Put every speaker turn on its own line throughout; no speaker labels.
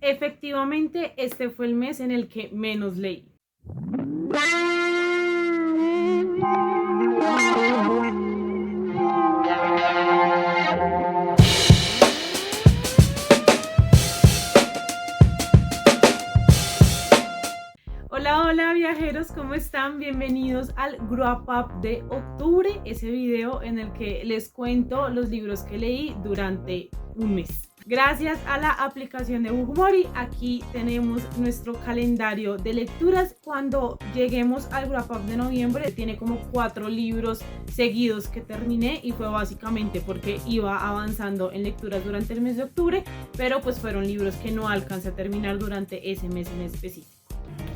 Efectivamente, este fue el mes en el que menos leí. Hola, hola viajeros, ¿cómo están? Bienvenidos al Wrap Up de octubre, ese video en el que les cuento los libros que leí durante un mes. Gracias a la aplicación de Bookmori, aquí tenemos nuestro calendario de lecturas. Cuando lleguemos al Wrap Up de noviembre, tiene como 4 libros seguidos que terminé y fue básicamente porque iba avanzando en lecturas durante el mes de octubre, pero pues fueron libros que no alcancé a terminar durante ese mes en específico.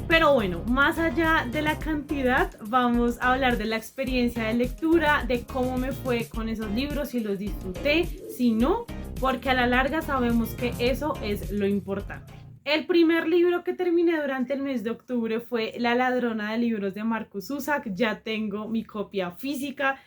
Pero bueno, más allá de la cantidad, vamos a hablar de la experiencia de lectura, de cómo me fue con esos libros, si los disfruté, si no, porque a la larga sabemos que eso es lo importante. El primer libro que terminé durante el mes de octubre fue La ladrona de libros de Markus Zusak. Ya tengo mi copia física,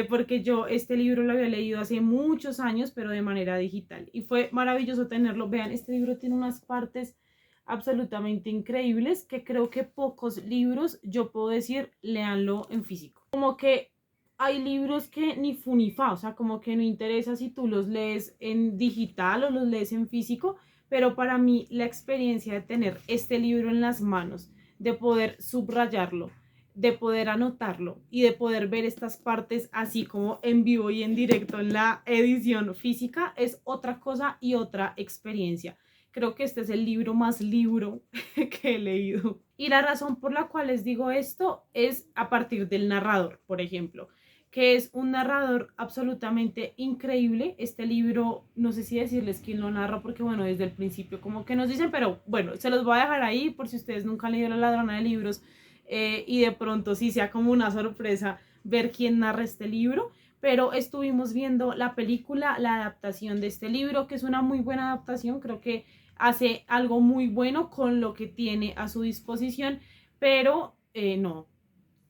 porque yo este libro lo había leído hace muchos años, pero de manera digital. Y fue maravilloso tenerlo. Vean, este libro tiene unas partes absolutamente increíbles que creo que pocos libros, yo puedo decir, léanlo en físico. Como que hay libros que ni fu ni fa, o sea, como que no interesa si tú los lees en digital o los lees en físico, pero para mí la experiencia de tener este libro en las manos, de poder subrayarlo, de poder anotarlo y de poder ver estas partes así como en vivo y en directo en la edición física es otra cosa y otra experiencia. Creo que este es el libro más libro que he leído. Y la razón por la cual les digo esto es a partir del narrador, por ejemplo, que es un narrador absolutamente increíble. Este libro, no sé si decirles quién lo narra, porque bueno, desde el principio como que nos dicen, pero bueno, se los voy a dejar ahí por si ustedes nunca han leído La ladrona de libros, y de pronto sí sea como una sorpresa ver quién narra este libro. Pero estuvimos viendo la película, la adaptación de este libro, que es una muy buena adaptación. Creo que hace algo muy bueno con lo que tiene a su disposición, pero no,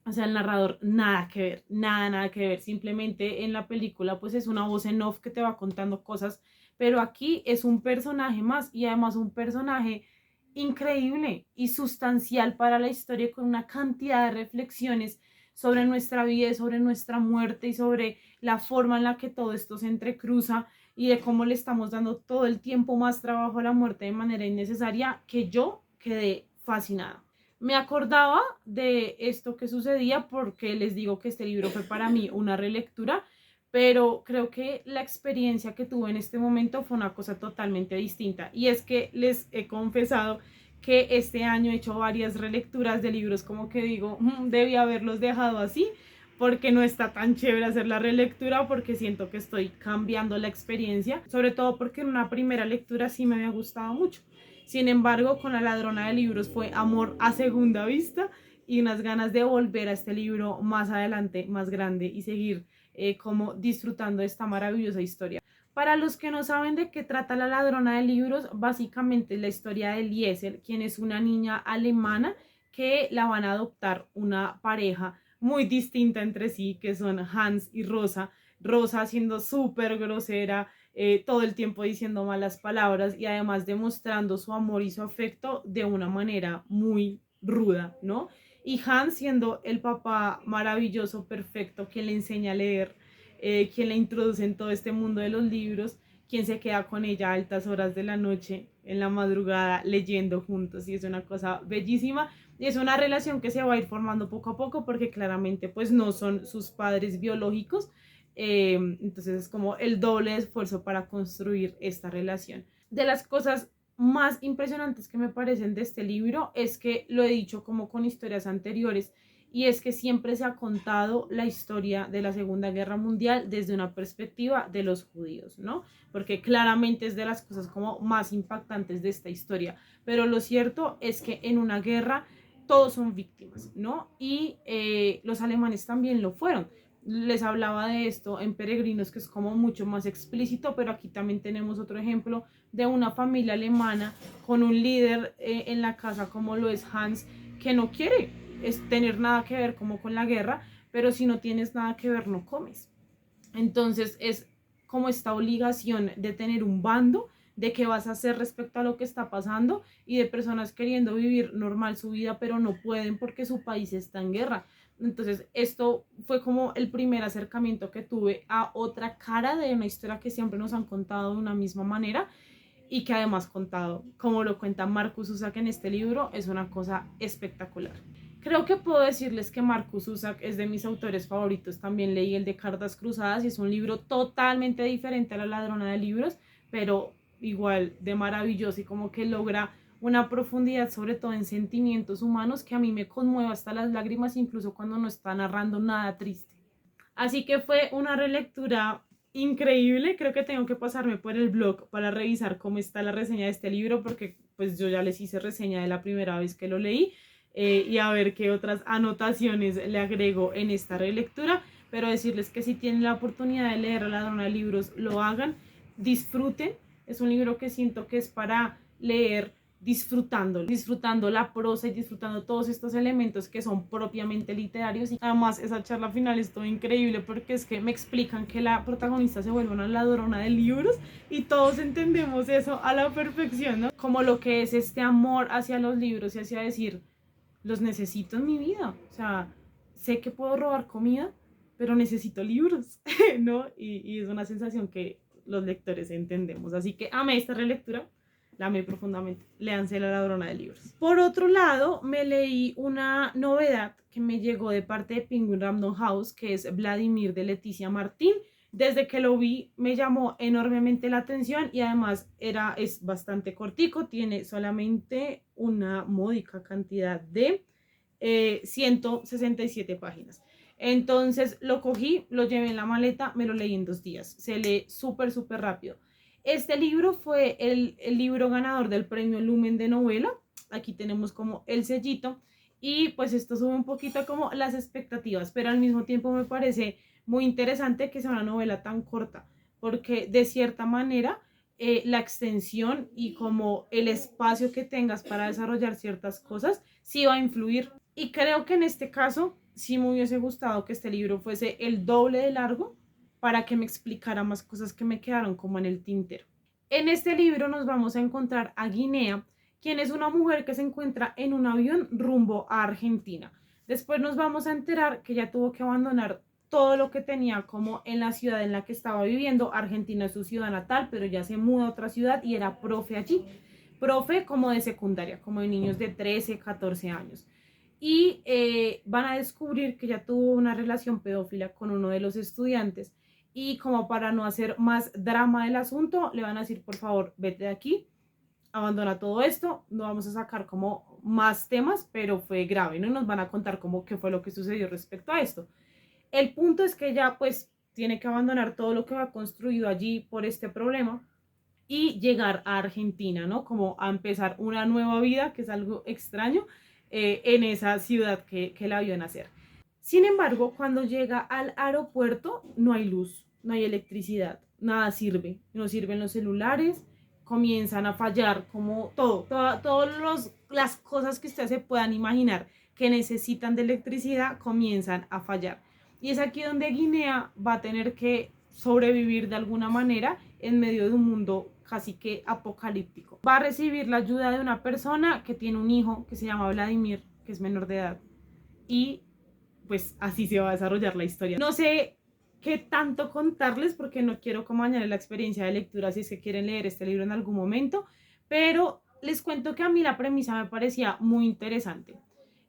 o sea, el narrador nada que ver, nada que ver. Simplemente en la película pues es una voz en off que te va contando cosas, pero aquí es un personaje más, y además un personaje increíble y sustancial para la historia, con una cantidad de reflexiones sobre nuestra vida, sobre nuestra muerte y sobre la forma en la que todo esto se entrecruza, y de cómo le estamos dando todo el tiempo más trabajo a la muerte de manera innecesaria, que yo quedé fascinada. Me acordaba de esto que sucedía porque les digo que este libro fue para mí una relectura, pero creo que la experiencia que tuve en este momento fue una cosa totalmente distinta. Y es que les he confesado que este año he hecho varias relecturas de libros como que digo, debí haberlos dejado así, porque no está tan chévere hacer la relectura, porque siento que estoy cambiando la experiencia, sobre todo porque en una primera lectura sí me había gustado mucho. Sin embargo, con La ladrona de libros fue amor a segunda vista y unas ganas de volver a este libro más adelante, más grande, y seguir como disfrutando de esta maravillosa historia. Para los que no saben de qué trata La ladrona de libros, básicamente es la historia de Liesel, quien es una niña alemana que la van a adoptar una pareja muy distinta entre sí, que son Hans y Rosa. Rosa siendo súper grosera, todo el tiempo diciendo malas palabras y además demostrando su amor y su afecto de una manera muy ruda, ¿no? Y Hans siendo el papá maravilloso, perfecto, quien le enseña a leer, quien la introduce en todo este mundo de los libros, quien se queda con ella a altas horas de la noche, en la madrugada, leyendo juntos, y es una cosa bellísima. Y es una relación que se va a ir formando poco a poco, porque claramente pues no son sus padres biológicos, entonces es como el doble de esfuerzo para construir esta relación. De las cosas más impresionantes que me parecen de este libro es que lo he dicho como con historias anteriores, y es que siempre se ha contado la historia de la Segunda Guerra Mundial desde una perspectiva de los judíos, ¿no? Porque claramente es de las cosas como más impactantes de esta historia, pero lo cierto es que en una guerra todos son víctimas, ¿no? Y los alemanes también lo fueron. Les hablaba de esto en Peregrinos, que es como mucho más explícito, pero aquí también tenemos otro ejemplo de una familia alemana con un líder en la casa como lo es Hans, que no quiere tener nada que ver como con la guerra, pero si no tienes nada que ver no comes. Entonces es como esta obligación de tener un bando, de qué vas a hacer respecto a lo que está pasando y de personas queriendo vivir normal su vida, pero no pueden porque su país está en guerra. Entonces, esto fue como el primer acercamiento que tuve a otra cara de una historia que siempre nos han contado de una misma manera y que además contado, como lo cuenta Marcus Zusak en este libro, es una cosa espectacular. Creo que puedo decirles que Marcus Zusak es de mis autores favoritos. También leí el de Cartas Cruzadas y es un libro totalmente diferente a La Ladrona de Libros, pero igual de maravilloso y como que logra una profundidad, sobre todo en sentimientos humanos, que a mí me conmueve hasta las lágrimas, incluso cuando no está narrando nada triste. Así que fue una relectura increíble. Creo que tengo que pasarme por el blog para revisar cómo está la reseña de este libro, porque pues yo ya les hice reseña de la primera vez que lo leí, y a ver qué otras anotaciones le agrego en esta relectura. Pero decirles que si tienen la oportunidad de leer La Ladrona de Libros, lo hagan, disfruten. Es un libro que siento que es para leer disfrutando la prosa y disfrutando todos estos elementos que son propiamente literarios. Y además esa charla final estuvo increíble porque es que me explican que la protagonista se vuelve una ladrona de libros y todos entendemos eso a la perfección, ¿no? Como lo que es este amor hacia los libros y hacia decir, los necesito en mi vida, o sea, sé que puedo robar comida, pero necesito libros, ¿no? Y es una sensación que los lectores entendemos. Así que amé esta relectura, la amé profundamente. Léanse La Ladrona de Libros. Por otro lado, me leí una novedad que me llegó de parte de Penguin Random House, que es Vladimir de Leticia Martín. Desde que lo vi me llamó enormemente la atención y además es bastante cortico, tiene solamente una módica cantidad de 167 páginas. Entonces lo cogí, lo llevé en la maleta, me lo leí en 2 días. Se lee súper, súper rápido. Este libro fue el libro ganador del premio Lumen de novela. Aquí tenemos como el sellito y pues esto sube un poquito como las expectativas, pero al mismo tiempo me parece muy interesante que sea una novela tan corta, porque de cierta manera la extensión y como el espacio que tengas para desarrollar ciertas cosas sí va a influir. Y creo que en este caso sí me hubiese gustado que este libro fuese el doble de largo para que me explicara más cosas que me quedaron como en el tintero. En este libro nos vamos a encontrar a Guinea, quien es una mujer que se encuentra en un avión rumbo a Argentina. Después nos vamos a enterar que ella tuvo que abandonar todo lo que tenía como en la ciudad en la que estaba viviendo. Argentina es su ciudad natal, pero ya se muda a otra ciudad y era profe allí. Profe como de secundaria, como de niños de 13, 14 años. Y van a descubrir que ella tuvo una relación pedófila con uno de los estudiantes. Y como para no hacer más drama del asunto, le van a decir, por favor, vete de aquí, abandona todo esto, no vamos a sacar como más temas, pero fue grave, ¿no? Y nos van a contar como qué fue lo que sucedió respecto a esto. El punto es que ella pues tiene que abandonar todo lo que va construido allí por este problema y llegar a Argentina, ¿no? Como a empezar una nueva vida, que es algo extraño, en esa ciudad que la vio nacer. Sin embargo, cuando llega al aeropuerto no hay luz, no hay electricidad, nada sirve, no sirven los celulares, comienzan a fallar como todas las cosas que ustedes se puedan imaginar que necesitan de electricidad comienzan a fallar. Y es aquí donde Guinea va a tener que sobrevivir de alguna manera en medio de un mundo casi que apocalíptico. Va a recibir la ayuda de una persona que tiene un hijo que se llama Vladimir, que es menor de edad. Y pues así se va a desarrollar la historia. No sé qué tanto contarles porque no quiero como dañar la experiencia de lectura si es que quieren leer este libro en algún momento, pero les cuento que a mí la premisa me parecía muy interesante.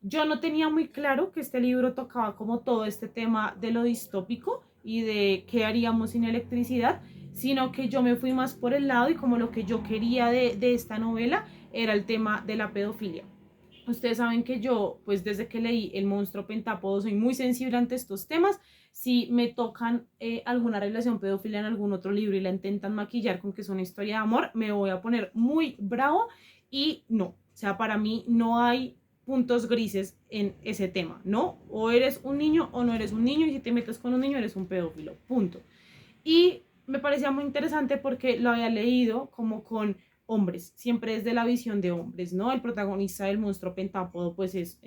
Yo no tenía muy claro que este libro tocaba como todo este tema de lo distópico y de qué haríamos sin electricidad, sino que yo me fui más por el lado y como lo que yo quería de esta novela era el tema de la pedofilia. Ustedes saben que yo, pues desde que leí El monstruo pentápodo, soy muy sensible ante estos temas. Si me tocan alguna relación pedófila en algún otro libro y la intentan maquillar con que es una historia de amor, me voy a poner muy bravo y no. O sea, para mí no hay puntos grises en ese tema, ¿no? O eres un niño o no eres un niño y si te metes con un niño eres un pedófilo, punto. Y me parecía muy interesante porque lo había leído como con hombres, siempre desde la visión de hombres, ¿no? El protagonista del monstruo pentápodo pues es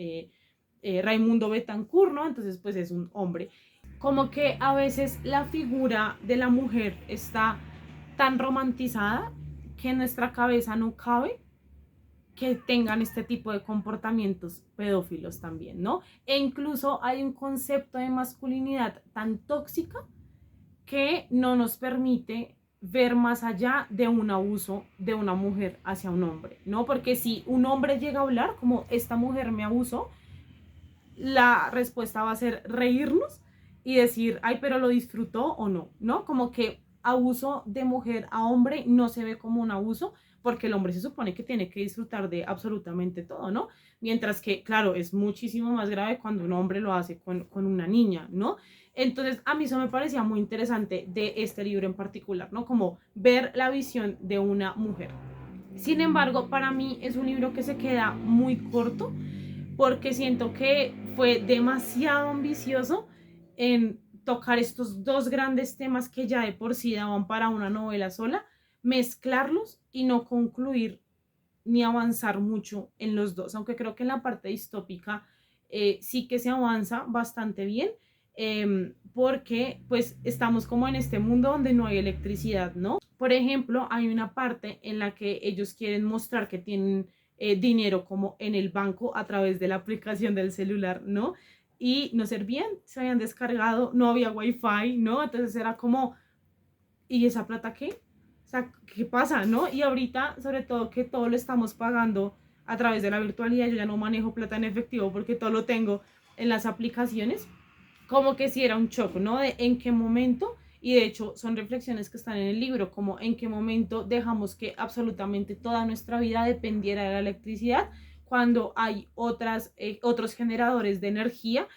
Raimundo Betancourt, ¿no? Entonces pues es un hombre. Como que a veces la figura de la mujer está tan romantizada que en nuestra cabeza no cabe que tengan este tipo de comportamientos pedófilos también, ¿no? E incluso hay un concepto de masculinidad tan tóxica que no nos permite ver más allá de un abuso de una mujer hacia un hombre, ¿no? Porque si un hombre llega a hablar como esta mujer me abusó, la respuesta va a ser reírnos y decir, ay, pero lo disfrutó o no, ¿no? Como que abuso de mujer a hombre no se ve como un abuso, porque el hombre se supone que tiene que disfrutar de absolutamente todo, ¿no? Mientras que, claro, es muchísimo más grave cuando un hombre lo hace con una niña, ¿no? Entonces, a mí eso me parecía muy interesante de este libro en particular, ¿no? Como ver la visión de una mujer. Sin embargo, para mí es un libro que se queda muy corto porque siento que fue demasiado ambicioso en tocar estos dos grandes temas que ya de por sí daban para una novela sola, mezclarlos y no concluir ni avanzar mucho en los dos, aunque creo que en la parte distópica sí que se avanza bastante bien, porque pues estamos como en este mundo donde no hay electricidad, ¿no? Por ejemplo, hay una parte en la que ellos quieren mostrar que tienen dinero como en el banco a través de la aplicación del celular, ¿no? Y no servían, se habían descargado, no había wifi, ¿no? Entonces era como, ¿y esa plata qué? O sea, ¿qué pasa, no? Y ahorita, sobre todo que todo lo estamos pagando a través de la virtualidad, yo ya no manejo plata en efectivo porque todo lo tengo en las aplicaciones, como que sí era un shock, ¿no? De en qué momento, y de hecho son reflexiones que están en el libro, como en qué momento dejamos que absolutamente toda nuestra vida dependiera de la electricidad cuando hay otros generadores de energía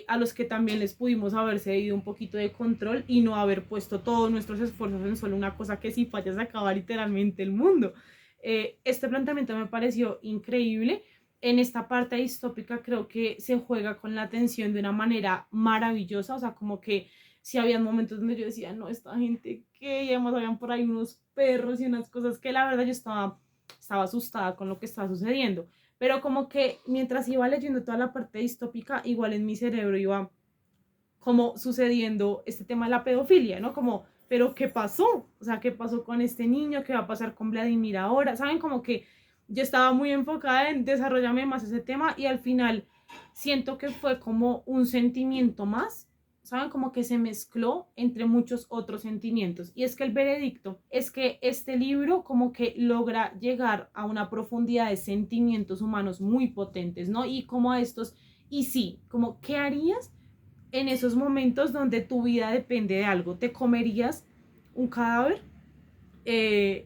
a los que también les pudimos haber cedido un poquito de control y no haber puesto todos nuestros esfuerzos en solo una cosa que si falla se acaba literalmente el mundo. Este planteamiento me pareció increíble. En esta parte distópica creo que se juega con la atención de una manera maravillosa, o sea, como que si había momentos donde yo decía, no, esta gente que, y además habían por ahí unos perros y unas cosas que la verdad yo estaba asustada con lo que estaba sucediendo, pero como que mientras iba leyendo toda la parte distópica, igual en mi cerebro iba como sucediendo este tema de la pedofilia, ¿no? Como, pero ¿qué pasó? O sea, ¿qué pasó con este niño? ¿Qué va a pasar con Vladimir ahora? ¿Saben? Como que yo estaba muy enfocada en desarrollarme más ese tema y al final siento que fue como un sentimiento más, ¿saben? Como que se mezcló entre muchos otros sentimientos. Y es que el veredicto es que este libro como que logra llegar a una profundidad de sentimientos humanos muy potentes, ¿no? Y como a estos, y sí, como, ¿qué harías en esos momentos donde tu vida depende de algo? ¿Te comerías un cadáver?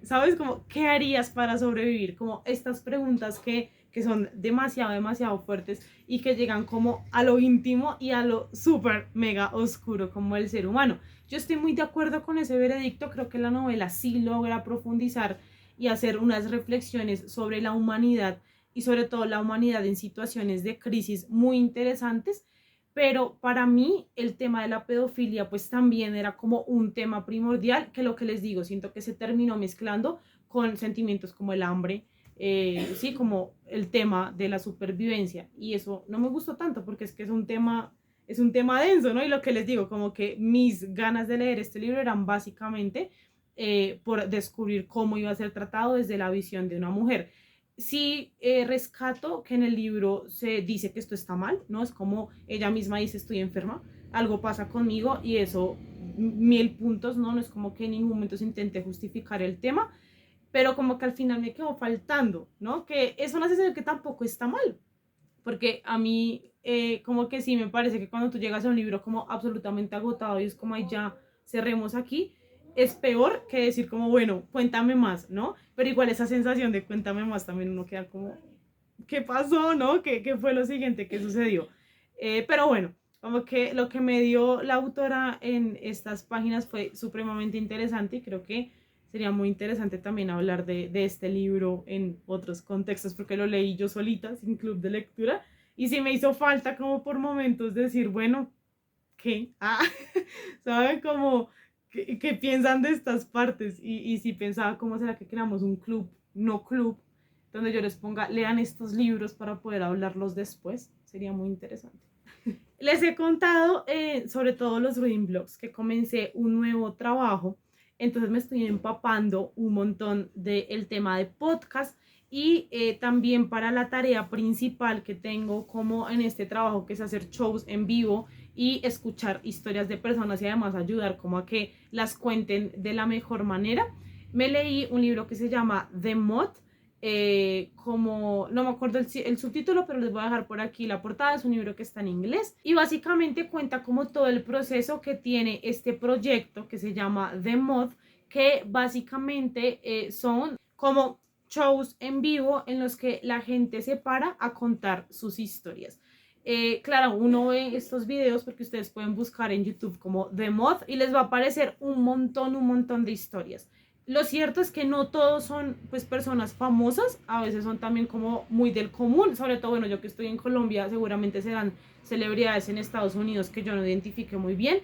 ¿Sabes? Como, ¿qué harías para sobrevivir? Como estas preguntas que son demasiado, demasiado fuertes y que llegan como a lo íntimo y a lo súper mega oscuro como el ser humano. Yo estoy muy de acuerdo con ese veredicto, creo que la novela sí logra profundizar y hacer unas reflexiones sobre la humanidad y sobre todo la humanidad en situaciones de crisis muy interesantes, pero para mí el tema de la pedofilia pues también era como un tema primordial, que lo que les digo, siento que se terminó mezclando con sentimientos como el hambre, sí, como el tema de la supervivencia, y eso no me gustó tanto porque es que es un tema denso, ¿no? Y lo que les digo, como que mis ganas de leer este libro eran básicamente por descubrir cómo iba a ser tratado desde la visión de una mujer. Sí, rescato que en el libro se dice que esto está mal, ¿no? Es como ella misma dice, estoy enferma, algo pasa conmigo y eso, 1000 puntos, ¿no? No es como que en ningún momento se intente justificar el tema, pero como que al final me quedó faltando, ¿no? Que eso no hace ser que tampoco está mal, porque a mí como que sí me parece que cuando tú llegas a un libro como absolutamente agotado y es como, ay, ya cerremos aquí, es peor que decir como, bueno, cuéntame más, ¿no? Pero igual esa sensación de cuéntame más también uno queda como, ¿qué pasó, no? ¿Qué fue lo siguiente que sucedió? Pero bueno, como que lo que me dio la autora en estas páginas fue supremamente interesante y creo que sería muy interesante también hablar de este libro en otros contextos porque lo leí yo solita, sin club de lectura, y sí me hizo falta como por momentos decir, bueno, ¿qué? Ah, ¿saben? Como, ¿qué piensan de estas partes? Y sí pensaba, ¿cómo será que creamos un club, no club, donde yo les ponga, lean estos libros para poder hablarlos después? Sería muy interesante. Les he contado sobre todo los reading blogs, que comencé un nuevo trabajo Entonces me estoy empapando un montón del tema de podcast y también para la tarea principal que tengo como en este trabajo, que es hacer shows en vivo y escuchar historias de personas y además ayudar como a que las cuenten de la mejor manera. Me leí un libro que se llama The Moth, como no me acuerdo el subtítulo, pero les voy a dejar por aquí la portada. Es un libro que está en inglés y básicamente cuenta como todo el proceso que tiene este proyecto que se llama The Moth, que básicamente son como shows en vivo en los que la gente se para a contar sus historias. Claro, uno ve estos videos porque ustedes pueden buscar en YouTube como The Moth y les va a aparecer un montón de historias. Lo cierto es que no todos son pues personas famosas, a veces son también como muy del común, sobre todo, bueno, yo que estoy en Colombia, seguramente serán celebridades en Estados Unidos que yo no identifique muy bien,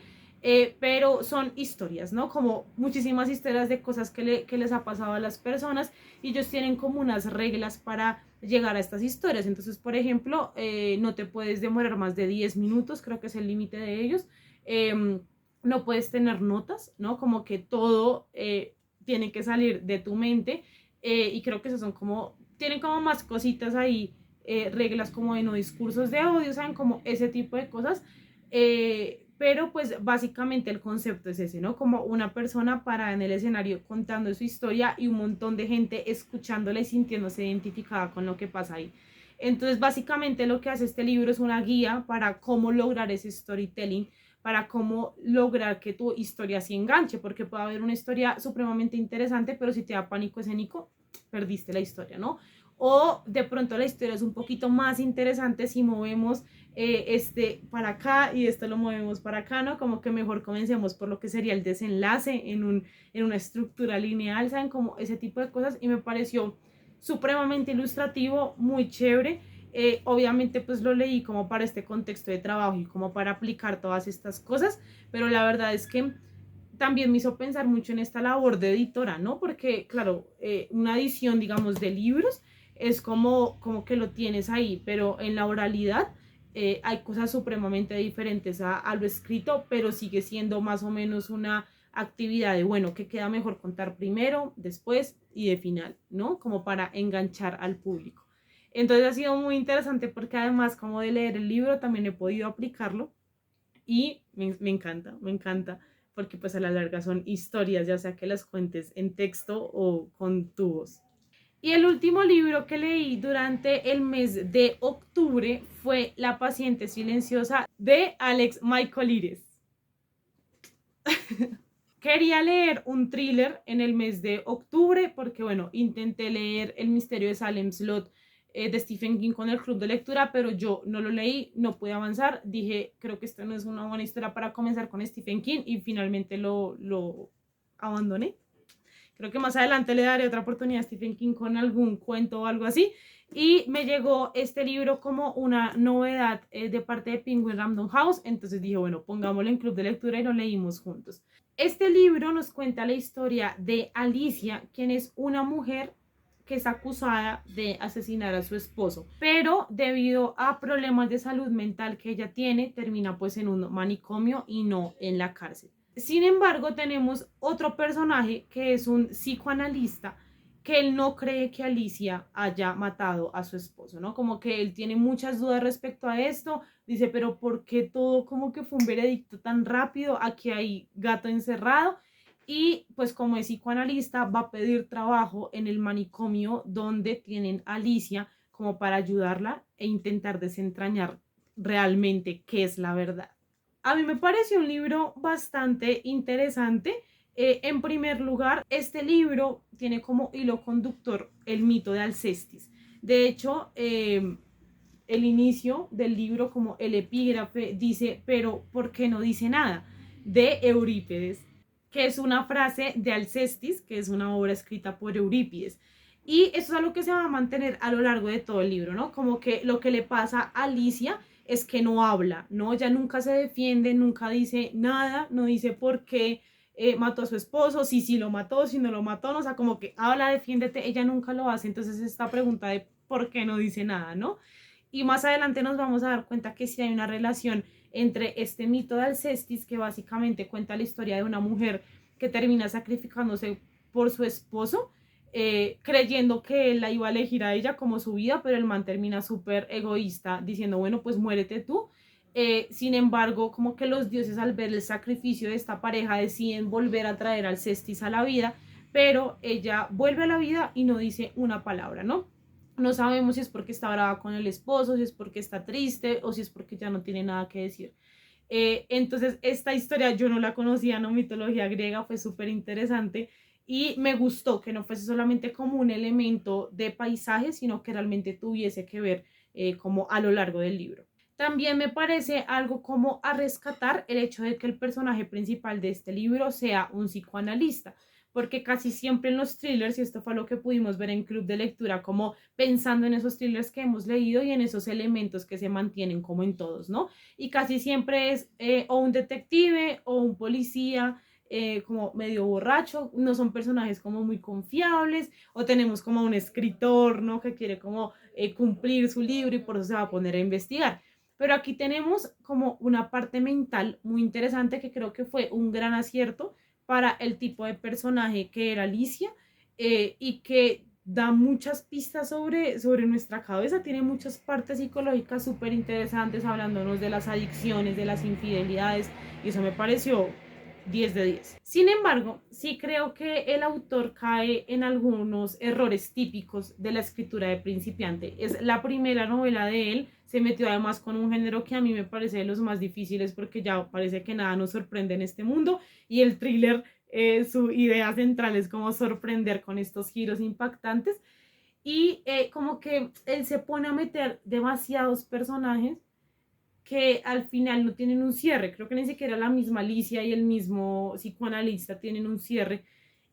pero son historias, ¿no? Como muchísimas historias de cosas que les ha pasado a las personas y ellos tienen como unas reglas para llegar a estas historias. Entonces, por ejemplo, no te puedes demorar más de 10 minutos, creo que es el límite de ellos. No puedes tener notas, ¿no? Como que todo tiene que salir de tu mente y creo que esos son como, tienen como más cositas ahí, reglas como de no discursos de odio, ¿saben? Como ese tipo de cosas. Pero pues básicamente el concepto es ese, ¿no? Como una persona parada en el escenario contando su historia y un montón de gente escuchándola y sintiéndose identificada con lo que pasa ahí. Entonces básicamente lo que hace este libro es una guía para cómo lograr ese storytelling, para cómo lograr que tu historia se enganche, porque puede haber una historia supremamente interesante, pero si te da pánico escénico, perdiste la historia, ¿no? O de pronto la historia es un poquito más interesante si movemos este para acá y esto lo movemos para acá, ¿no? Como que mejor comencemos por lo que sería el desenlace en una estructura lineal, ¿saben? Como ese tipo de cosas y me pareció supremamente ilustrativo, muy chévere. Obviamente pues lo leí como para este contexto de trabajo y como para aplicar todas estas cosas, pero la verdad es que también me hizo pensar mucho en esta labor de editora, ¿no? Porque, claro, una edición, digamos, de libros es como que lo tienes ahí, pero en la oralidad hay cosas supremamente diferentes a lo escrito, pero sigue siendo más o menos una actividad de, bueno, que queda mejor contar primero, después y de final, ¿no? Como para enganchar al público. Entonces ha sido muy interesante porque además como de leer el libro también he podido aplicarlo y me encanta, porque pues a la larga son historias, ya sea que las cuentes en texto o con tu voz. Y el último libro que leí durante el mes de octubre fue La paciente silenciosa de Alex Michaelides. Quería leer un thriller en el mes de octubre porque, bueno, intenté leer El misterio de Salem Slot de Stephen King con el club de lectura, pero yo no lo leí, no pude avanzar. Dije, creo que esto no es una buena historia para comenzar con Stephen King y finalmente lo abandoné. Creo que más adelante le daré otra oportunidad a Stephen King con algún cuento o algo así. Y me llegó este libro como una novedad de parte de Penguin Random House. Entonces dije, bueno, pongámoslo en club de lectura y lo leímos juntos. Este libro nos cuenta la historia de Alicia, quien es una mujer que es acusada de asesinar a su esposo, pero debido a problemas de salud mental que ella tiene, termina pues en un manicomio y no en la cárcel. Sin embargo, tenemos otro personaje que es un psicoanalista que él no cree que Alicia haya matado a su esposo, ¿no? Como que él tiene muchas dudas respecto a esto, dice, pero ¿por qué todo como que fue un veredicto tan rápido? Aquí hay gato encerrado. Y pues como es psicoanalista va a pedir trabajo en el manicomio donde tienen a Alicia como para ayudarla e intentar desentrañar realmente qué es la verdad. A mí me pareció un libro bastante interesante. En primer lugar, este libro tiene como hilo conductor el mito de Alcestis. De hecho, el inicio del libro, como el epígrafe, dice, pero ¿por qué no dice nada? De Eurípides, que es una frase de Alcestis, que es una obra escrita por Eurípides. Y eso es algo que se va a mantener a lo largo de todo el libro, ¿no? Como que lo que le pasa a Alicia es que no habla, ¿no? Ella nunca se defiende, nunca dice nada, no dice por qué mató a su esposo, si lo mató, si no lo mató, ¿no? O sea, como que habla, defiéndete, ella nunca lo hace. Entonces esta pregunta de por qué no dice nada, ¿no? Y más adelante nos vamos a dar cuenta que sí hay una relación entre este mito de Alcestis, que básicamente cuenta la historia de una mujer que termina sacrificándose por su esposo, creyendo que él la iba a elegir a ella como su vida, pero el man termina súper egoísta diciendo, bueno, pues muérete tú. Sin embargo, como que los dioses al ver el sacrificio de esta pareja deciden volver a traer al Cestis a la vida, pero ella vuelve a la vida y no dice una palabra, ¿no? No sabemos si es porque está brava con el esposo, si es porque está triste o si es porque ya no tiene nada que decir. Entonces, esta historia yo no la conocía, ¿no? Mitología griega, fue súper interesante y me gustó que no fuese solamente como un elemento de paisaje, sino que realmente tuviese que ver como a lo largo del libro. También me parece algo como a rescatar el hecho de que el personaje principal de este libro sea un psicoanalista, porque casi siempre en los thrillers, y esto fue lo que pudimos ver en Club de Lectura, como pensando en esos thrillers que hemos leído y en esos elementos que se mantienen como en todos, ¿no? Y casi siempre es o un detective o un policía, como medio borracho, no son personajes como muy confiables, o tenemos como un escritor, ¿no? Que quiere como cumplir su libro y por eso se va a poner a investigar. Pero aquí tenemos como una parte mental muy interesante que creo que fue un gran acierto para el tipo de personaje que era Alicia, y que da muchas pistas sobre nuestra cabeza, tiene muchas partes psicológicas súper interesantes hablándonos de las adicciones, de las infidelidades, y eso me pareció 10 de 10. Sin embargo, sí creo que el autor cae en algunos errores típicos de la escritura de principiante. Es la primera novela de él, se metió además con un género que a mí me parece de los más difíciles porque ya parece que nada nos sorprende en este mundo, y el thriller, su idea central es como sorprender con estos giros impactantes, y como que él se pone a meter demasiados personajes que al final no tienen un cierre. Creo que ni siquiera la misma Alicia y el mismo psicoanalista tienen un cierre.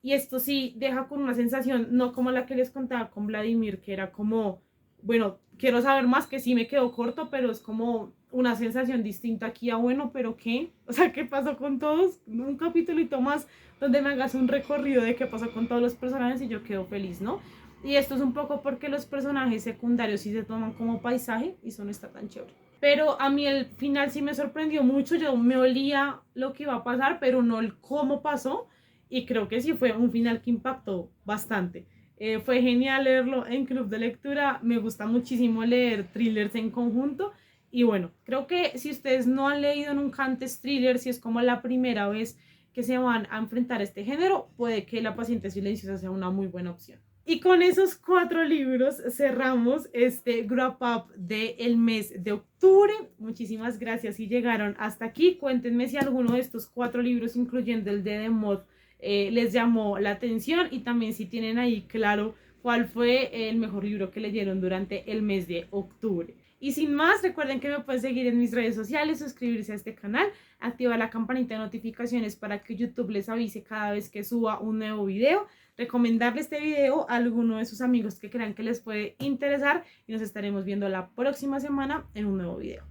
Y esto sí deja con una sensación, no como la que les contaba con Vladimir, que era como, bueno, quiero saber más, que sí me quedó corto, pero es como una sensación distinta aquí a, bueno, pero ¿qué? O sea, ¿qué pasó con todos? Un capítulito más donde me hagas un recorrido de qué pasó con todos los personajes y yo quedo feliz, ¿no? Y esto es un poco porque los personajes secundarios sí se toman como paisaje y eso no está tan chévere. Pero a mí el final sí me sorprendió mucho, yo me olía lo que iba a pasar, pero no el cómo pasó, y creo que sí fue un final que impactó bastante. Fue genial leerlo en Club de Lectura, me gusta muchísimo leer thrillers en conjunto, y bueno, creo que si ustedes no han leído nunca antes thrillers, si es como la primera vez que se van a enfrentar a este género, puede que La paciente silenciosa sea una muy buena opción. Y con esos 4 libros cerramos este Grow Up del mes de octubre. Muchísimas gracias si llegaron hasta aquí. Cuéntenme si alguno de estos 4 libros, incluyendo el de The Moth, les llamó la atención, y también si tienen ahí claro cuál fue el mejor libro que leyeron durante el mes de octubre. Y sin más, recuerden que me pueden seguir en mis redes sociales, suscribirse a este canal, activar la campanita de notificaciones para que YouTube les avise cada vez que suba un nuevo video, recomendarle este video a alguno de sus amigos que crean que les puede interesar, y nos estaremos viendo la próxima semana en un nuevo video.